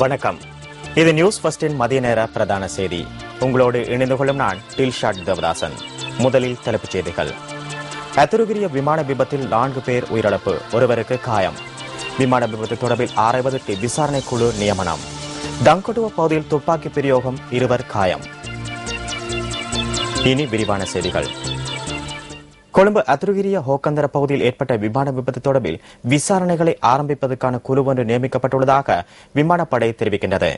வணக்கம். இது நியூஸ் ஃபர்ஸ்டின் மதிய நேர பிரதான செய்தி. உங்களோடு இணைந்து கொள்ளும் நான் டில்ஷாட் தேவதாசன். முதலில் தலைப்புச் செய்திகள். அத்துருகிரிய விமான விபத்தில் 4 பேர் உயிரிழப்பு, ஒருவருக்கு காயம். விமான விபத்து தொடர்பில் ஆராய்வதற்கு விசாரணை குழு நியமனம். டங்கடுவ பகுதியில் துப்பாக்கி பிரயோகம், 2 காயம். இனி விரிவான செய்திகள். கொழும்பு அத்துருகிரிய ஹோக்கந்தர பகுதியில் ஏற்பட்ட விமான விபத்து தொடர்பில் விசாரணைகளை ஆரம்பிப்பதற்கான குழு ஒன்று நியமிக்கப்பட்டுள்ளதாக விமானப்படை தெரிவிக்கின்றது.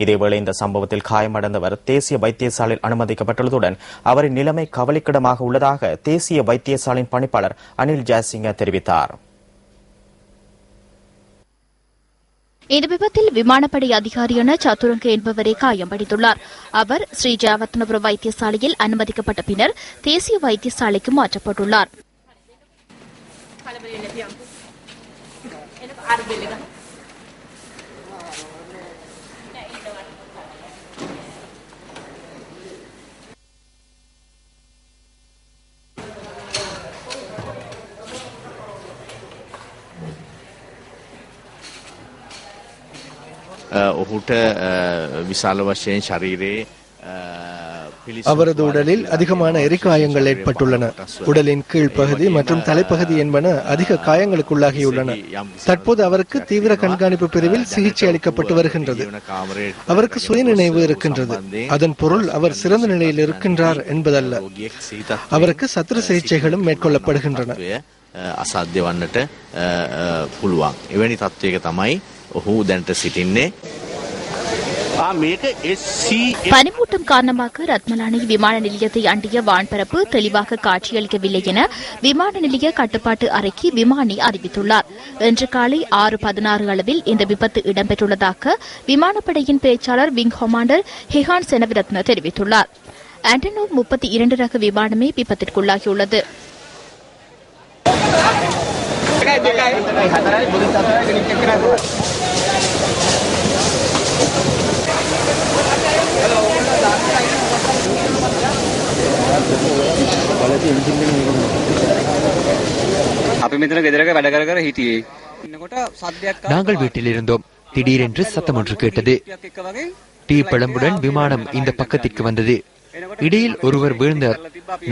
இதேவேளை இந்த சம்பவத்தில் காயமடைந்தவர் தேசிய வைத்தியசாலையில் அனுமதிக்கப்பட்டுள்ளதுடன் அவரின் நிலைமை கவலைக்கிடமாக உள்ளதாக தேசிய வைத்தியசாலையின் பணிப்பாளர் அனில் ஜெயசிங்க தெரிவித்தார். இந்த விபத்தில் விமானப்படை அதிகாரியான சத்துரங்க என்பவரை காயமடைந்துள்ளார். அவர் ஸ்ரீ ஜெயவர்த்தனபுரம் வைத்தியசாலையில் அனுமதிக்கப்பட்ட பின்னர் தேசிய வைத்தியசாலைக்கு மாற்றப்பட்டுள்ளார். அவரது உடலில் அதிகமான எரிகாயங்கள் ஏற்பட்டுள்ளன. உடலின் கீழ்ப்பகுதி மற்றும் தலைப்பகுதி என்பன அதிக காயங்களுக்குள்ளாகியுள்ளன. தற்போது அவருக்கு தீவிர கண்காணிப்பு பிரிவில் சிகிச்சை அளிக்கப்பட்டு வருகின்றது. அவருக்கு சுயநினைவு இருக்கின்றது. அதன் பொருள் அவர் சிறந்த நிலையில் இருக்கின்றார் என்பதல்ல. அவருக்கு சத்திர சிகிச்சைகளும் மேற்கொள்ளப்படுகின்றன. අසාධ්‍ය වන්නට පුළුවන්. එවැනි තත්ත්වයක තමයි ඔහු දැනට සිටින්නේ. பனிமூட்டம் காரணமாக ரத்மலானி விமான நிலையத்தை அண்டிய வான்பரப்பு தெளிவாக காட்சியளிக்கவில்லை என விமான நிலைய கட்டுப்பாட்டு அறைக்கு விமானி அறிவித்துள்ளார். இன்று காலை 6:16 அளவில் இந்த விபத்து இடம்பெற்றுள்ளதாக விமானப்படையின் பேச்சாளர் விங் கமாண்டர் ஹிஹான் செனவிரத்ன தெரிவித்துள்ளார். ஆண்டனோவ் 32 ரக விமானமே விபத்திற்குள்ளாகியுள்ளது. நாங்கள் வீட்டில் இருந்தோம். திடீரென்று சத்தம் ஒன்று கேட்டது. டீ பழம்புடன் விமானம் இந்த பக்கத்திற்கு வந்தது. இடையில் ஒருவர் வீழ்ந்தார்.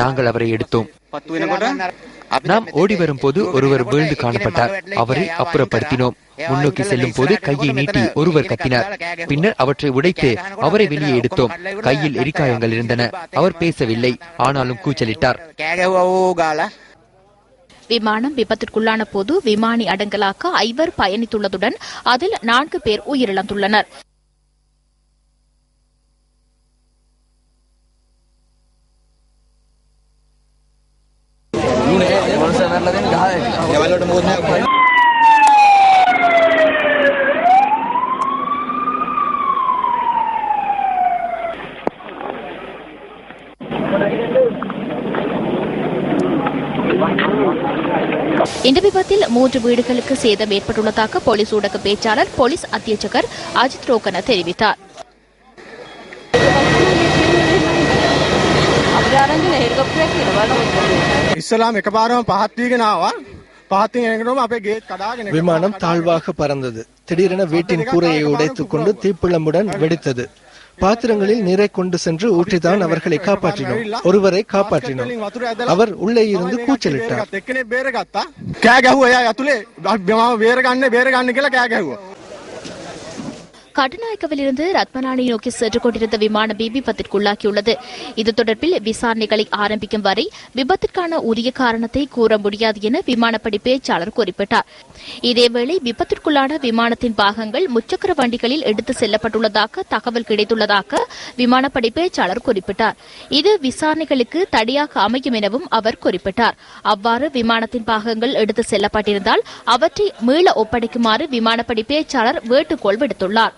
நாங்கள் அவரை எடுத்தோம். நாம் ஓடி வரும் போது ஒருவர் வீழ்ந்து காணப்பட்டார். அவரை அப்புறப்படுத்தினோம். முன்னோக்கி செல்லும் போது கையை நீட்டி ஒருவர் கத்தினார். பின்னர் அவற்றை உடைத்து அவரை வெளியே எடுத்தோம். கையில் எரிகாயங்கள் இருந்தன. அவர் பேசவில்லை, ஆனாலும் கூச்சலிட்டார். விமானம் விபத்திற்குள்ளான போது விமானி அடங்கலாக 5 பயணித்துள்ளதுடன் அதில் 4 பேர் உயிரிழந்துள்ளனர். இந்த விபத்தில் 3 வீடுகளுக்கு சேதம் ஏற்பட்டுள்ளதாக போலீஸ் ஊடக பேச்சாளர் போலீஸ் அத்தியட்சகர் அஜித் ரோகன தெரிவித்தார். விமானம் தாழ்வாக பறந்தது. திடீரென வீட்டின் கூரையை உடைத்துக் கொண்டு தீப்பிழம்புடன் வெடித்தது. பாத்திரங்களில் நீரை கொண்டு சென்று ஊற்றிதான் அவர்களை காப்பாற்றினோம். ஒருவரை காப்பாற்றினோம். அவர் உள்ளே இருந்து கூச்சலிட்டார். கட்டுநாயக்கவிலிருந்து ரத்மலானி நோக்கி சென்று கொண்டிருந்த விமானம் விபத்திற்குள்ளாகியுள்ளது. இது தொடர்பில் விசாரணைகளை ஆரம்பிக்கும் வரை விபத்திற்கான உரிய காரணத்தை கூற முடியாது என விமானப்படை பேச்சாளர் குறிப்பிட்டார். இதேவேளை விபத்திற்குள்ளான விமானத்தின் பாகங்கள் முச்சக்கர வண்டிகளில் எடுத்து செல்லப்பட்டுள்ளதாக தகவல் கிடைத்துள்ளதாக விமானப்படை பேச்சாளர் குறிப்பிட்டார். இது விசாரணைகளுக்கு தடையாக அமையும் எனவும் அவர் குறிப்பிட்டார். அவ்வாறு விமானத்தின் பாகங்கள் எடுத்து செல்லப்பட்டிருந்தால் அவற்றை மீள ஒப்படைக்குமாறு விமானப்படை பேச்சாளர் வேண்டுகோள் விடுத்துள்ளார்.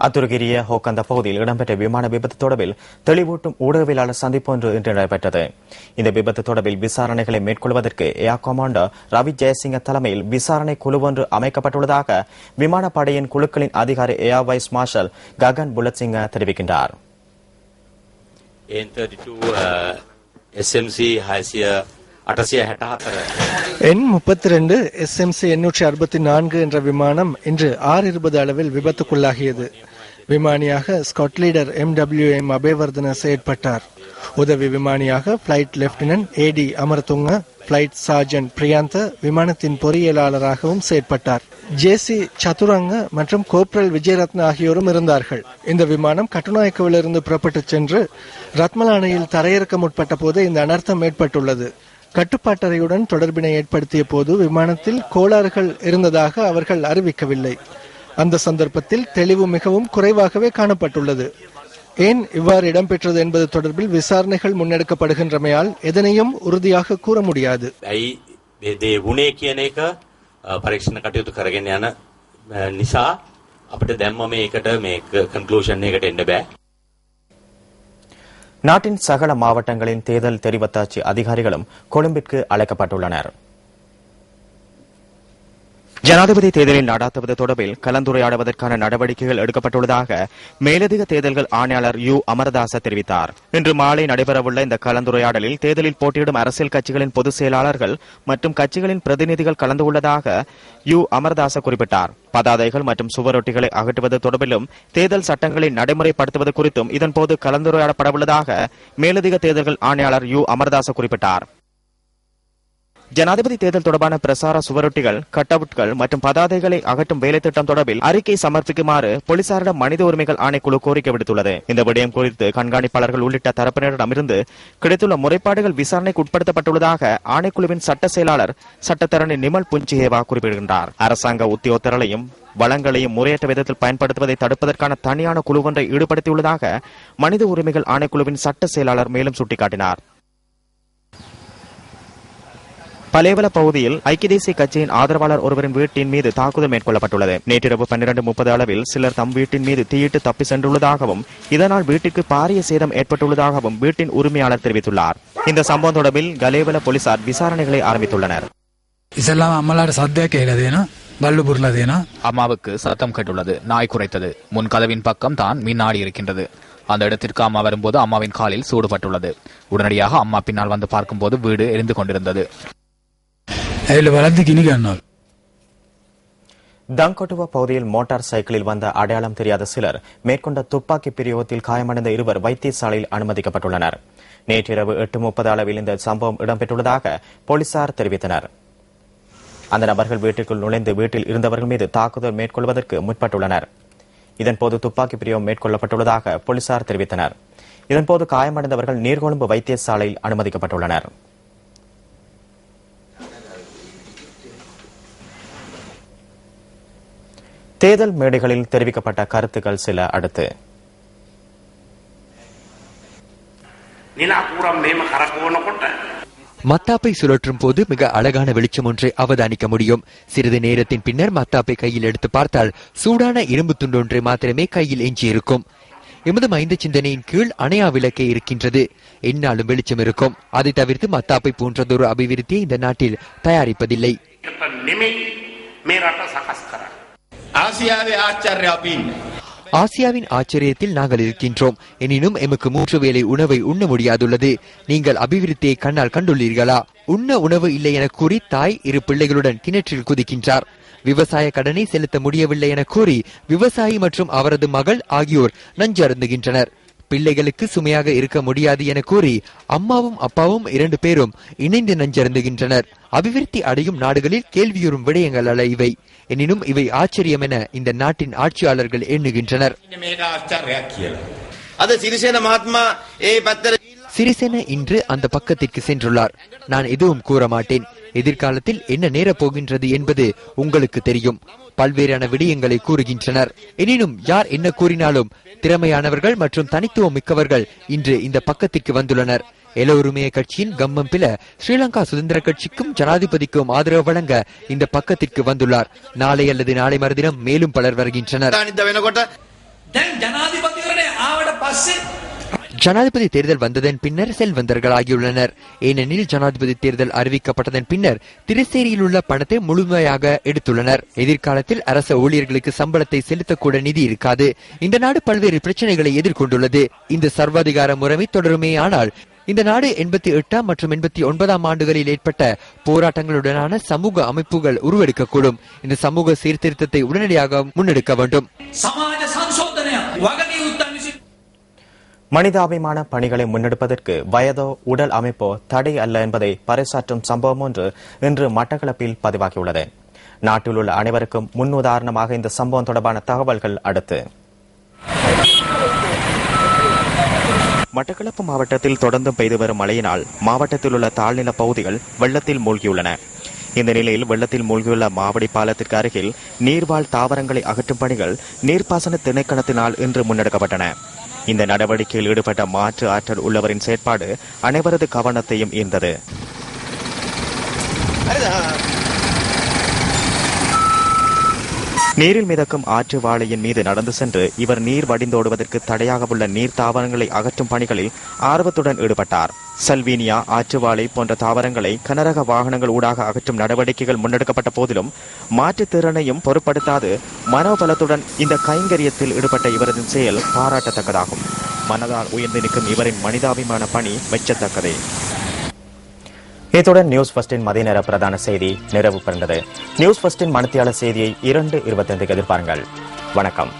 அத்துருகிரிய ஹோக்கந்த பகுதியில் இடம்பெற்ற விமான விபத்து தொடர்பில் தெளிவூட்டும் ஊடகவியலாளர் சந்திப்பு ஒன்று இன்று நடைபெற்றது. இந்த விபத்து தொடர்பில் விசாரணைகளை மேற்கொள்வதற்கு ஏர் கமாண்டர் ரவி ஜெயசிங்க தலைமையில் விசாரணை குழு ஒன்று அமைக்கப்பட்டுள்ளதாக விமானப்படையின் குழுக்களின் அதிகாரி air vice marshal Gagan Bulathsinghala தெரிவிக்கின்றார். SMC 600 N32 SMC 864 என்ற விமானம் இன்று 6:20 அளவில் விபத்துக்குள்ளாகியது. விமானியாக ஸ்காட் லீடர் MWM அபேவர்தன செயற்பட்டார். உதவி விமானியாக flight lieutenant AD Amarathunga, flight sergeant Priyantha விமானத்தின் பொறியியலாளராகவும் செயற்பட்டார். JC சதுரங்க மற்றும் கோப்ரல் விஜயரத்ன ஆகியோரும் இருந்தார்கள். இந்த விமானம் கட்டுநாயக்கவிலிருந்து புறப்பட்டு சென்று ரத்மலானையில் தரையிறக்க முற்பட்ட போது இந்த அனர்த்தம் ஏற்பட்டுள்ளது. கட்டுப்பாட்டறையுடன் தொடர்பினை ஏற்படுத்திய போது விமானத்தில் கோளாறுகள் இருந்ததாக அவர்கள் அறிவிக்கவில்லை. அந்த சந்தர்ப்பத்தில் தெளிவு மிகவும் குறைவாகவே காணப்பட்டுள்ளது. ஏன் இவ்வாறு இடம்பெற்றது என்பது தொடர்பில் விசாரணைகள் முன்னெடுக்கப்படுகின்றமையால் எதனையும் உறுதியாக கூற முடியாது. පරීක්ෂණ කටයුතු කරගෙන යන නිසා අපිට දැම්ම මේකට මේ කන්ක්ලූෂන් එකකට එන්න බෑ. நாட்டின் சகல மாவட்டங்களின் தேர்தல் தெரிவத்தாட்சி அதிகாரிகளும் கொழும்பிற்கு அழைக்கப்பட்டுள்ளனர். ஜனாதிபதி தேர்தலில் நடாத்துவது தொடர்பில் கலந்துரையாடுவதற்கான நடவடிக்கைகள் எடுக்கப்பட்டுள்ளதாக மேலதிக தேர்தல்கள் ஆணையாளர் யு அமரதாச தெரிவித்தார். இன்று மாலை நடைபெறவுள்ள இந்த கலந்துரையாடலில் தேர்தலில் போட்டியிடும் அரசியல் கட்சிகளின் பொதுச் செயலாளர்கள் மற்றும் கட்சிகளின் பிரதிநிதிகள் கலந்து கொள்ளதாக யு அமரதாச குறிப்பிட்டார். பதாதைகள் மற்றும் சுவரொட்டிகளை அகற்றுவது தொடர்பிலும் தேர்தல் சட்டங்களை நடைமுறைப்படுத்துவது குறித்தும் இதன்போது கலந்துரையாடப்படவுள்ளதாக மேலதிக தேர்தல்கள் ஆணையாளர் யு அமரதாச குறிப்பிட்டார். ஜனாதிபதி தேர்தல் தொடர்பான பிரசார சுவரொட்டிகள், கட்அவுட்கள் மற்றும் பதாதைகளை அகற்றும் வேலை திட்டம் தொடர்பில் அறிக்கை சமர்ப்பிக்குமாறு போலீசாரிடம் மனித உரிமைகள் ஆணைக்குழு கோரிக்கை விடுத்துள்ளது. இந்த விடயம் குறித்து கண்காணிப்பாளர்கள் உள்ளிட்ட தரப்பினரிடமிருந்து கிடைத்துள்ள முறைப்பாடுகள் விசாரணைக்கு உட்படுத்தப்பட்டுள்ளதாக ஆணைக்குழுவின் சட்ட செயலாளர் சட்டத்தரணி நிமல் புஞ்சிஹேவா குறிப்பிடுகின்றார். அரசாங்க உத்தியோகத்தர்களையும் வளங்களையும் முறையற்ற விதத்தில் பயன்படுத்துவதை தடுப்பதற்கான தனியான குழு ஒன்றை ஈடுபடுத்தியுள்ளதாக மனித உரிமைகள் ஆணைக்குழுவின் சட்ட செயலாளர் மேலும் சுட்டிக்காட்டினார். பலேவல பகுதியில் ஐக்கிய தேசிய கட்சியின் ஆதரவாளர் ஒருவரின் வீட்டின் மீது தாக்குதல் மேற்கொள்ளப்பட்டுள்ளது. நேற்றிரவு 12:30 அளவில் சிலர் தம் வீட்டின் மீது தீயிட்டு தப்பி சென்றுள்ளதாகவும் இதனால் வீட்டிற்கு பாரிய சேதம் ஏற்பட்டுள்ளதாகவும் வீட்டின் உரிமையாளர் தெரிவித்துள்ளார். இந்த சம்பவம் தொடர்பில் கலேவல போலீசார் விசாரணைகளை ஆரம்பித்துள்ளனர். அம்மாவுக்கு சத்தம் கேட்டுள்ளது. நாய் குறைத்தது. முன் கதவின் பக்கம் தான் மின்னாடி இருக்கின்றது. அந்த இடத்திற்கு அம்மா வரும்போது அம்மாவின் காலில் சூடுபட்டுள்ளது. உடனடியாக அம்மா பின்னால் வந்து பார்க்கும்போது வீடு எரிந்து கொண்டிருந்தது. தங்கொட்டுவா பகுதியில் மோட்டார் சைக்கிளில் வந்த அடையாளம் தெரியாத சிலர் மேற்கொண்ட துப்பாக்கி பிரயோகத்தில் காயமடைந்த இருவர் வைத்தியசாலையில் அனுமதிக்கப்பட்டுள்ளனர். நேற்றிரவு 8:30 அளவில் இந்த சம்பவம் இடம்பெற்றுள்ளதாக போலீசார் தெரிவித்தனர். அந்த நபர்கள் வீட்டிற்குள் நுழைந்து வீட்டில் இருந்தவர்கள் மீது தாக்குதல் மேற்கொள்வதற்கு முற்பட்டுள்ளனர். இதன்போது துப்பாக்கி பிரயோகம் மேற்கொள்ளப்பட்டுள்ளதாக போலீசார் தெரிவித்தனர். இதன்போது காயமடைந்தவர்கள் நீர்கொழும்பு வைத்தியசாலையில் அனுமதிக்கப்பட்டுள்ளனர். தேர்தல் மேடைகளில் தெரிவிக்கப்பட்ட கருத்துக்கள் சில அடுத்து. மத்தாப்பை சுழற்றும் போது மிக அழகான வெளிச்சம் ஒன்றை அவதானிக்க முடியும். சிறிது நேரத்தின் பின்னர் மத்தாப்பை கையில் எடுத்து பார்த்தால் சூடான இரும்பு துண்டு ஒன்றை மாத்திரமே கையில் எஞ்சியிருக்கும். எமது மைந்த சிந்தனையின் கீழ் அணையா விளக்கே இருக்கின்றது. என்னாலும் வெளிச்சம் இருக்கும். அதை தவிர்த்து மத்தாப்பை போன்றதொரு அபிவிருத்தியை இந்த நாட்டில் தயாரிப்பதில்லை. ஆசியாவின் ஆச்சரியத்தில் நாங்கள் இருக்கின்றோம். எனினும் எமக்கு 3 வேளை உணவை உண்ண முடியாதுள்ளது. நீங்கள் அபிவிருத்தியை கண்ணால் கண்டுள்ளீர்களா? உண்ண உணவு இல்லை என கூறி தாய் 2 பிள்ளைகளுடன் கிணற்றில் குதிக்கின்றார். விவசாய கடனை செலுத்த முடியவில்லை என கூறி விவசாயி மற்றும் அவரது மகள் ஆகியோர் நஞ்சருந்துகின்றனர். பிள்ளைகளுக்கு சுமையாக இருக்க முடியாது என கூறி அம்மாவும் அப்பாவும் 2 பேரும் இணைந்து நஞ்சருந்துகின்றனர். அபிவிருத்தி அடையும் நாடுகளில் கேள்வியுறும் விடயங்கள் அல்ல இவை. எனினும் இவை ஆச்சரியம் என இந்த நாட்டின் ஆட்சியாளர்கள் எண்ணுகின்றனர். சிறிசேன இன்று அந்த பக்கத்திற்கு சென்றுள்ளார். நான் எதுவும் கூற மாட்டேன். எதிர்காலத்தில் என்ன நேரப் போகின்றது என்பது உங்களுக்கு தெரியும். பல்வேறான விடயங்களை கூறுகின்றனர். எனினும் யார் என்ன கூறினாலும் திறமையானவர்கள் மற்றும் தனித்துவம் மிக்கவர்கள் இன்று இந்த பக்கத்திற்கு வந்துள்ளனர். எல்லோருமே கட்சியின் கம்மம் பில ஸ்ரீலங்கா சுதந்திர கட்சிக்கும் ஜனாதிபதிக்கும் ஆதரவு வழங்க இந்த பக்கத்திற்கு வந்துள்ளார். நாளை அல்லது நாளை மறுதினம் மேலும் பலர் வருகின்றனர். ஜனாதிபதி தேர்தல் வந்ததன் பின்னர் செல்வந்தர்கள் ஆகியுள்ளனர். ஏனெனில் ஜனாதிபதி தேர்தல் அறிவிக்கப்பட்டதன் பின்னர் திரிசேரியில் உள்ள பணத்தை முழுமையாக எடுத்துள்ளனர். எதிர்காலத்தில் அரச ஊழியர்களுக்கு சம்பளத்தை செலுத்தக்கூட நிதி இருக்காது. இந்த நாடு பல்வேறு பிரச்சனைகளை எதிர்கொண்டுள்ளது. இந்த சர்வாதிகார முறைமை தொடருமே ஆனால் இந்த நாடு 88 மற்றும் 89 ஆண்டுகளில் ஏற்பட்ட போராட்டங்களுடனான சமூக அமைப்புகள் உருவெடுக்கக்கூடும். இந்த சமூக சீர்திருத்தத்தை உடனடியாக முன்னெடுக்க வேண்டும். மனிதாபிமான பணிகளை முன்னெடுப்பதற்கு வயதோ உடல் அமைப்போ தடை அல்ல என்பதை பறைசாற்றும் சம்பவம் ஒன்று இன்று மட்டக்களப்பில் பதிவாகியுள்ளது. நாட்டில் உள்ள அனைவருக்கும் முன்னுதாரணமாக இந்த சம்பவம் தொடர்பான தகவல்கள் அடுத்து. மட்டக்களப்பு மாவட்டத்தில் தொடர்ந்து பெய்து வரும் மழையினால் மாவட்டத்தில் உள்ள தாழ்நில பகுதிகள் வெள்ளத்தில் மூழ்கியுள்ளன. இந்த நிலையில் வெள்ளத்தில் மூழ்கியுள்ள மாவடி பாலத்திற்கு அருகில் நீர்வாழ் தாவரங்களை அகற்றும் பணிகள் நீர்ப்பாசன திணைக்களத்தினால் இன்று முன்னெடுக்கப்பட்டன. இந்த நடவடிக்கையில் ஈடுபட்ட மாற்று ஆற்றல் உள்ளவரின் செயற்பாடு அனைவரது கவனத்தையும் ஈர்த்தது. நீரில் மிதக்கும் ஆற்று வாழையின் மீது நடந்து சென்று இவர் நீர் வடிந்தோடுவதற்கு தடையாக உள்ள நீர் தாவரங்களை அகற்றும் பணிகளில் ஆர்வத்துடன் ஈடுபட்டார். சல்வீனியா, ஆற்று வாழை போன்ற தாவரங்களை கனரக வாகனங்கள் ஊடாக அகற்றும் நடவடிக்கைகள் முன்னெடுக்கப்பட்ட போதிலும் மாற்றுத்திறனையும் பொருட்படுத்தாது மனோபலத்துடன் இந்த கைங்கரியத்தில் ஈடுபட்ட இவரது செயல் பாராட்டத்தக்கதாகும். மனதால் உயர்ந்து நிற்கும் இவரின் மனிதாபிமான பணி மெச்சத்தக்கதே. இத்துடன் நியூஸ் ஃபர்ஸ்டின் மதிய நேர பிரதான செய்தி நிறைவு பெறுகிறது. நியூஸ் ஃபர்ஸ்டின் மணித்தியாளர் செய்தியை 2:25 எதிர்பாருங்கள். வணக்கம்.